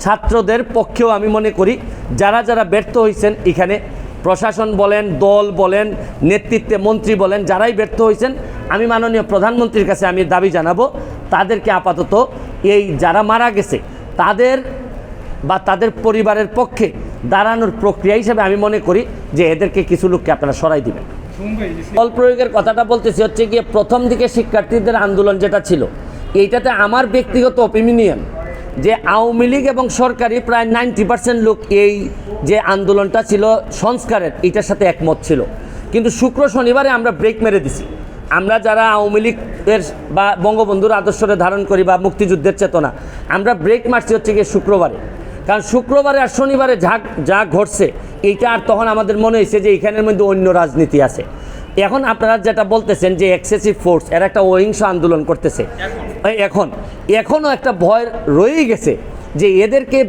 ছাত্রদের পক্ষেও আমি মনে করি যারা যারা ব্যর্থ হয়েছেন এখানে প্রশাসন বলেন, দল বলেন, নেতৃত্বে মন্ত্রী বলেন, যারাই ব্যর্থ হয়েছেন, আমি মাননীয় প্রধানমন্ত্রীর কাছে আমি দাবি জানাবো তাদেরকে আপাতত এই যারা মারা গেছে তাদের বা তাদের পরিবারের পক্ষে দাঁড়ানোর প্রক্রিয়া হিসেবে আমি মনে করি যে এদেরকে কিছু লোককে আপনারা সরাই দিবেন। বল প্রয়োগের কথাটা বলতেছি হচ্ছে গিয়ে প্রথম দিকে শিক্ষার্থীদের আন্দোলন যেটা ছিল, এইটাতে আমার ব্যক্তিগত অপিনিয়ন যে আওয়ামী লীগ এবং সরকারি প্রায় 90% লোক এই যে আন্দোলনটা ছিল সংস্কারের এটার সাথে একমত ছিল। কিন্তু শুক্র শনিবারে আমরা ব্রেক মেরে দিছি। আমরা যারা আওয়ামী লীগের বা বঙ্গবন্ধুর আদর্শরে ধারণ করি বা মুক্তিযুদ্ধের চেতনা, আমরা ব্রেক মারছি হচ্ছে গিয়ে শুক্রবারে। কারণ শুক্রবারে আর শনিবারে যা ঘটছে এইটা আর তখন আমাদের মনে হয়েছে যে এখানের মধ্যে অন্য রাজনীতি আছে। এখন আপনারা যেটা বলতেছেন যে এক্সেসিভ ফোর্স, এরা একটা অহিংস আন্দোলন করতেছে, এখনও একটা ভয় রয়েই গেছে যে এদেরকে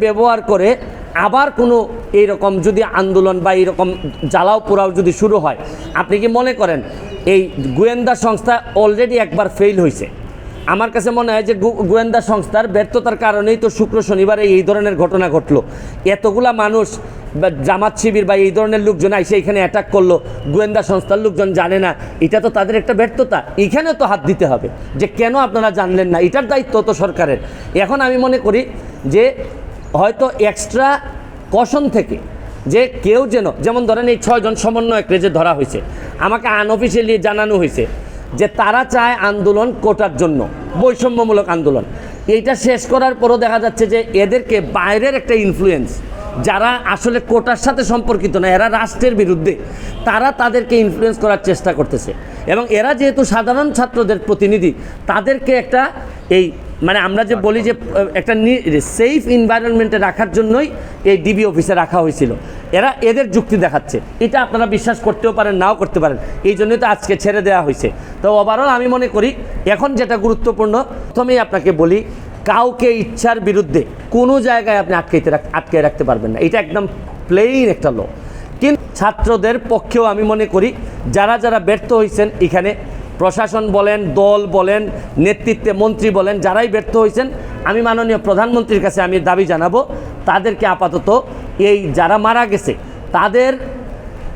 ব্যবহার করে আবার কোনো এইরকম যদি আন্দোলন বা এইরকম জ্বালাও পোড়াও যদি শুরু হয়, আপনি কি মনে করেন এই গোয়েন্দা সংস্থা অলরেডি একবার ফেল হয়েছে। আমার কাছে মনে হয় যে গোয়েন্দা সংস্থার ব্যর্থতার কারণেই তো শুক্র শনিবারে এই ধরনের ঘটনা ঘটলো। এতগুলা মানুষ বা জামাত শিবির বা এই ধরনের লোকজন এসে এখানে অ্যাটাক করলো, গোয়েন্দা সংস্থার লোকজন জানে না, এটা তো তাদের একটা ব্যর্থতা। এখানেও তো হাত দিতে হবে যে কেন আপনারা জানলেন না, এটার দায়িত্ব তো সরকারের। এখন আমি মনে করি যে হয়তো এক্সট্রা কশন থেকে যে কেউ যেমন ধরেন এই 6 জন সমন্বয়ককে যে ধরা হয়েছে, আমাকে আনঅফিসিয়ালি জানানো হয়েছে যে তারা চায় আন্দোলন কোটার জন্য, বৈষম্যমূলক আন্দোলন। এইটা শেষ করার পরও দেখা যাচ্ছে যে এদেরকে বাইরের একটা ইনফ্লুয়েন্স, যারা আসলে কোটার সাথে সম্পর্কিত না, এরা রাষ্ট্রের বিরুদ্ধে, তারা তাদেরকে ইনফ্লুয়েন্স করার চেষ্টা করতেছে। এবং এরা যেহেতু সাধারণ ছাত্রদের প্রতিনিধি, তাদেরকে একটা মানে আমরা যে বলি যে একটা সেফ এনভায়রনমেন্টে রাখার জন্যই এই ডিবি অফিসে রাখা হয়েছিল। এদের যুক্তি দেখাচ্ছে, এটা আপনারা বিশ্বাস করতেও পারেন, নাও করতে পারেন, এই জন্যই তো আজকে ছেড়ে দেওয়া হয়েছে। তো ওভারঅল আমি মনে করি এখন যেটা গুরুত্বপূর্ণ, প্রথমেই আপনাকে বলি, কাউকে ইচ্ছার বিরুদ্ধে কোনো জায়গায় আপনি আটকে রাখতে পারবেন না, এটা একদম প্লেইন একটা ল। কিন্তু ছাত্রদের পক্ষেও আমি মনে করি যারা যারা ব্যর্থ হয়েছেন এখানে প্রশাসন বলেন, দল বলেন, নেতৃত্বে মন্ত্রী বলেন, যারাই ব্যর্থ হয়েছেন, আমি মাননীয় প্রধানমন্ত্রীর কাছে আমি দাবি জানাবো তাদেরকে আপাতত এই যারা মারা গেছে তাদের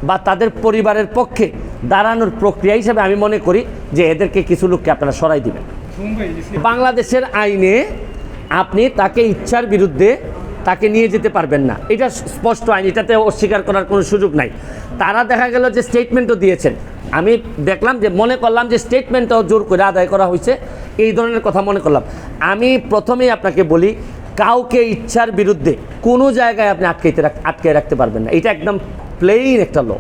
বা তাদের পরিবারের পক্ষে দাঁড়ানোর প্রক্রিয়া হিসেবে আমি মনে করি যে এদেরকে কিছু লোককে আপনারা সরাই দিবেন। বাংলাদেশের আইনে আপনি তাকে ইচ্ছার বিরুদ্ধে তাকে নিয়ে যেতে পারবেন না, এটা স্পষ্ট আইন, এটাতে অস্বীকার করার কোনো সুযোগ নাই। তারা দেখা গেল যে স্টেটমেন্টও দিয়েছেন, আমি দেখলাম যে মনে করলাম যে স্টেটমেন্টটাও জোর করে আদায় করা হয়েছে, এই ধরনের কথা মনে করলাম। আমি প্রথমেই আপনাকে বলি, কাউকে ইচ্ছার বিরুদ্ধে কোনো জায়গায় আপনি আটকে রাখতে পারবেন না, এটা একদম প্লেইন একটা ল।